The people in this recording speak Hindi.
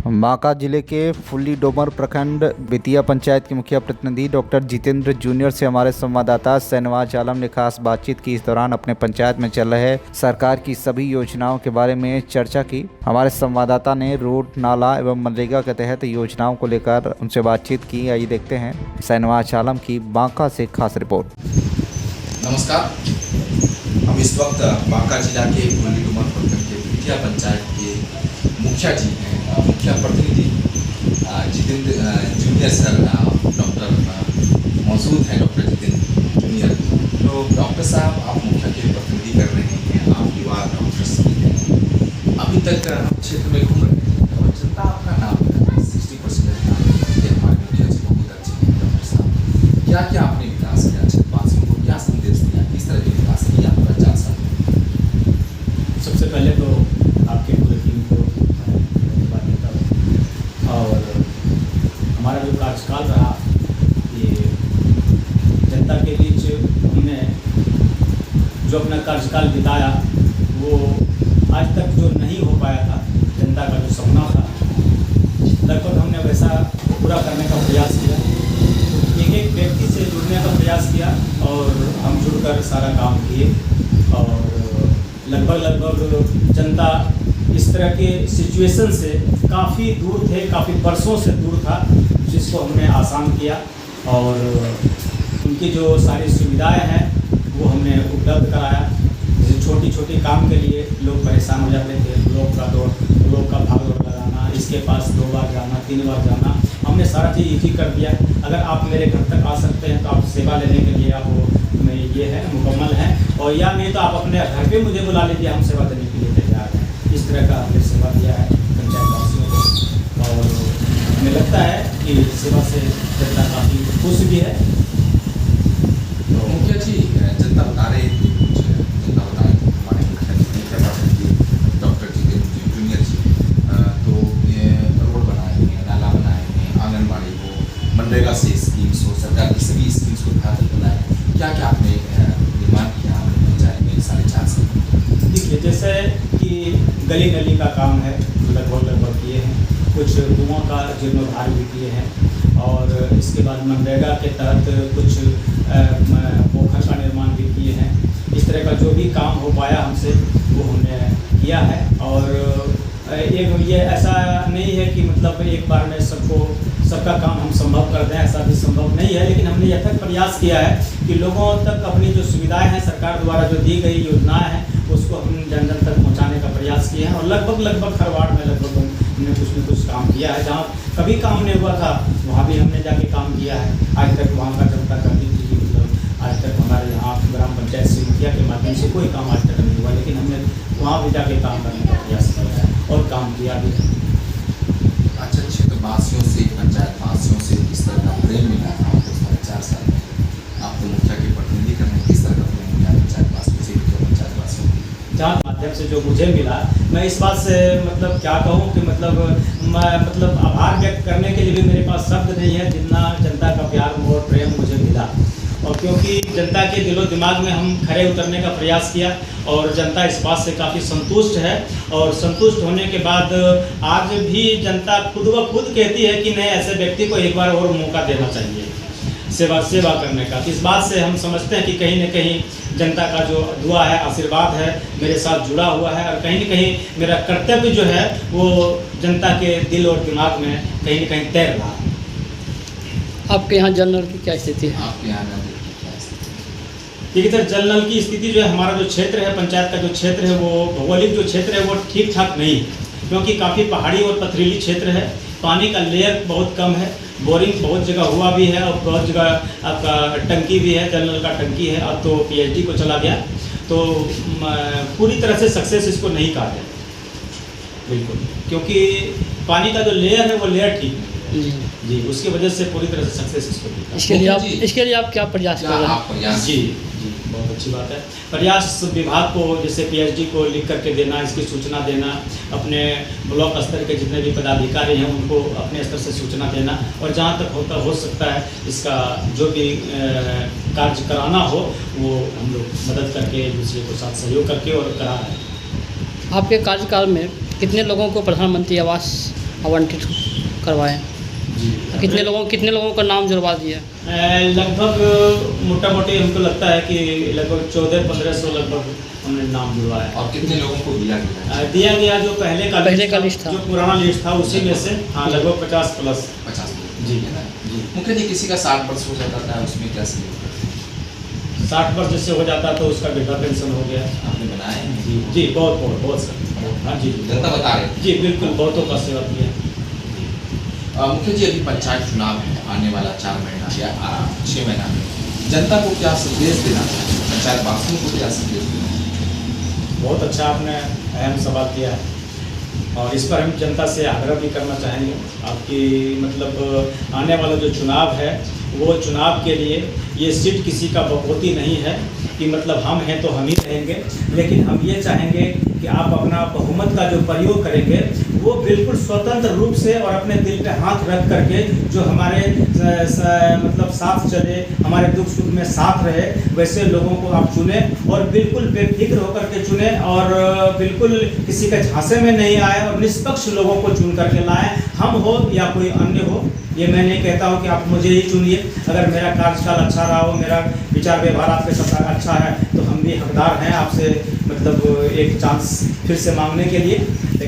बांका जिले के फुल्ली डोमर प्रखंड बेतिया पंचायत के मुखिया प्रतिनिधि डॉक्टर जितेंद्र जूनियर से हमारे संवाददाता शहनवाज आलम ने खास बातचीत की। इस दौरान अपने पंचायत में चल रहे सरकार की सभी योजनाओं के बारे में चर्चा की। हमारे संवाददाता ने रोड, नाला एवं मनरेगा के तहत योजनाओं को लेकर उनसे बातचीत की। आइए देखते हैं शहनवाज आलम की बांका से खास रिपोर्ट। नमस्कार, हम इस वक्त बांका जिला के फुल्ली डोमर प्रखंड के बेतिया पंचायत के मुखिया जी हैं, मुखिया प्रतिनिधि जितेंद्र जूनियर सर डॉक्टर मौजूद हैं। डॉक्टर जितेंद्र जूनियर, तो डॉक्टर साहब, आप मुखिया के प्रतिनिधि कर रहे हैं, आप युवा डॉक्टर्स हैं। अभी तक हम क्षेत्र में घूम रहे हैं और जनता आपका नाम 60% हमारे मुखिया जी बहुत अच्छे हैं। डॉक्टर साहब, क्या क्या आपने विकास किया, क्षेत्रवासियों को क्या संदेश दिया, किस तरह के विकास किया पूरा 4 साल में? सबसे पहले तो आपके पूरे टीम को धन्यवाद देता हूँ। और हमारा जो कार्यकाल रहा, ये जनता के बीच हमने जो अपना कार्यकाल बिताया वो आज तक जो नहीं हो पाया था, जनता का जो सपना था, लगभग हमने वैसा पूरा करने का प्रयास किया। एक एक व्यक्ति से जुड़ने का प्रयास किया और हम जुड़कर सारा काम किए। और लगभग जनता इस तरह के सिचुएशन से काफ़ी दूर थे, काफ़ी वर्षों से दूर था, जिसको हमने आसान किया। और उनकी जो सारी सुविधाएं हैं वो हमने उपलब्ध कराया। जैसे छोटी छोटी काम के लिए लोग परेशान हो जाते थे, लोग का भाग दौड़ लगाना, इसके पास 2 बार जाना, 3 बार जाना, हमने सारा चीज़ इजी कर दिया। अगर आप मेरे घर तक आ सकते हैं तो आप सेवा लेने के लिए आप में ये है मुकम्मल है, और या नहीं तो आप अपने घर पे मुझे बुला लीजिए, हम सेवा देने के लिए तैयार हैं। इस तरह का हमने सेवा दिया है पंचायत वासियों को, और हमें लगता है कि सेवा से जनता काफ़ी खुश भी है। तो मुखिया जी, जनता बता रहे थे, कुछ जनता बताए हमारे मुखिया जी डॉक्टर जितेंद्र जूनियर जी, तो ये रोड बनाए हैं, नाला बनाए हैं, आंगनबाड़ी हो, मनरेगा से स्कीम्स हो, सरकार की सभी स्कीम्स को बेहतर बनाए, क्या क्या आपने निर्माण किया पंचायत में 4.5 साल? देखिए, जैसे कि गली गली का काम है, लगभग किए हैं, कुछ कुओं का जीर्णोद्धार भी किए हैं, और इसके बाद मनरेगा के तहत कुछ पोखर का निर्माण भी किए हैं। इस तरह का जो भी काम हो पाया हमसे वो हमने किया है। और एक ये ऐसा नहीं है कि मतलब एक बार में सबका काम हम संभव कर दें, ऐसा भी संभव नहीं है, लेकिन हमने यह तक प्रयास किया है कि लोगों तक अपनी जो सुविधाएं हैं, सरकार द्वारा जो दी गई योजनाएं हैं, उसको हम जन जन तक पहुंचाने का प्रयास किए हैं। और लगभग हर वार्ड में लगभग हमने कुछ न कुछ काम किया है। जहाँ कभी काम नहीं हुआ था वहाँ भी हमने जाके काम किया है। आज तक वहाँ का जनता करती थी, मतलब आज तक हमारे यहाँ ग्राम पंचायत से मुखिया के माध्यम से कोई काम आज तक नहीं हुआ, लेकिन हमने वहाँ भी जाके काम करने का प्रयास किया है और काम किया भी है। अच्छा, क्षेत्रवासियों से, पंचायत वासियों से किस तरह का प्रेम मिला था आपको 4.5 साल में? आप तो मुखिया के प्रतिनिधि करने, किस तरह का प्रेम मिला पंचायत वासियों से, पंचायत वासियों की? जहाँ माध्यम से जो मुझे मिला, मैं इस बात से मतलब क्या कहूँ कि मतलब आभार व्यक्त करने के लिए भी मेरे पास शब्द नहीं है, जितना जनता का प्यार और प्रेम मुझे मिला। और क्योंकि जनता के दिलो दिमाग में हम खरे उतरने का प्रयास किया, और जनता इस बात से काफ़ी संतुष्ट है। और संतुष्ट होने के बाद आज भी जनता खुद ब खुद कहती है कि नहीं, ऐसे व्यक्ति को एक बार और मौका देना चाहिए सेवा करने का। इस बात से हम समझते हैं कि कहीं न कहीं जनता का जो दुआ है, आशीर्वाद है, मेरे साथ जुड़ा हुआ है, और कहीं न कहीं मेरा कर्तव्य जो है वो जनता के दिल और दिमाग में कहीं न कहीं तैर रहा है। आपके यहाँ जल नल की क्या स्थिति है? आपके यहाँ नल की क्या स्थिति है? देखिए सर, जल नल की स्थिति जो है, हमारा जो क्षेत्र है, पंचायत का जो क्षेत्र है, वो भौगोलिक जो क्षेत्र है वो ठीक ठाक नहीं है, क्योंकि काफ़ी पहाड़ी और पथरीली क्षेत्र है। पानी का लेयर बहुत कम है, बोरिंग बहुत जगह हुआ भी है, और बहुत जगह आपका टंकी भी है, जल नल का टंकी है। अब तो पीएचडी को चला गया, तो पूरी तरह से सक्सेस इसको नहीं कहा जाए बिल्कुल, क्योंकि पानी का जो लेयर है वो लेयर ठीक नहीं है जी, उसकी वजह से पूरी तरह से सक्सेस इसको नहीं कहा। इसके लिए आप क्या प्रयास कर रहे हैं? जी, बहुत अच्छी बात है। प्रयास विभाग को, जैसे पीएचडी को लिख करके देना, इसकी सूचना देना, अपने ब्लॉक स्तर के जितने भी पदाधिकारी हैं उनको अपने स्तर से सूचना देना, और जहाँ तक हो सकता है इसका जो भी कार्य कराना हो वो हम लोग मदद करके, एक दूसरे को साथ सहयोग करके और करा रहे हैं। आपके कार्यकाल में कितने लोगों को प्रधानमंत्री आवास आवंटित करवाएं। जी कितने लोगों का नाम जुड़वा दिया? लगभग मोटा मोटी हमको लगता है कि लगभग 1400-1500 लगभग हमने नाम जुड़वाया। और कितने लोगों को दिया गया? दिया गया जो पहले का लिस्ट था, था। जो पुराना लिस्ट था उसी में से हाँ लगभग 50 प्लस। 50 लोग जी है ना? जी। मुख्य जी किसी का 60 वर्ष हो जाता था, उसमें क्या सहयोग करते हैं? 60 वर्ष जैसे हो जाता तो उसका वृद्धा पेंशन हो गया। आपने बनाए हैं? जी जी बहुत सर। हाँ जी जनता बता रहे थे। जी बिल्कुल बहुतों का सेवा किया। मुख्य जी अभी पंचायत चुनाव है आने वाला 4 महीना या 6 महीना में, जनता को क्या संदेश देना चाहिए, पंचायत वासियों को क्या संदेश देना चाहिए? बहुत अच्छा आपने अहम सवाल किया है और इस पर हम जनता से आग्रह भी करना चाहेंगे। आपकी मतलब आने वाला जो चुनाव है वो चुनाव के लिए ये सीट किसी का बकौती नहीं है कि मतलब हम हैं तो हम ही रहेंगे, लेकिन हम ये चाहेंगे कि आप अपना बहुमत का जो प्रयोग करेंगे वो बिल्कुल स्वतंत्र रूप से और अपने दिल पे हाथ रख करके जो हमारे मतलब साथ चले, हमारे दुख सुख में साथ रहे, वैसे लोगों को आप चुने और बिल्कुल बेफिक्र होकर के चुने और बिल्कुल किसी के झांसे में नहीं आए और निष्पक्ष लोगों को चुन करके लाएं। हम हो या कोई अन्य हो, ये मैं नहीं कहता हूँ कि आप मुझे ही चुनिए। अगर मेरा कार्यकाल अच्छा रहा हो, मेरा विचार व्यवहार आपके साथ अच्छा है तो हम भी हकदार हैं आपसे मतलब एक चांस फिर से मांगने के लिए।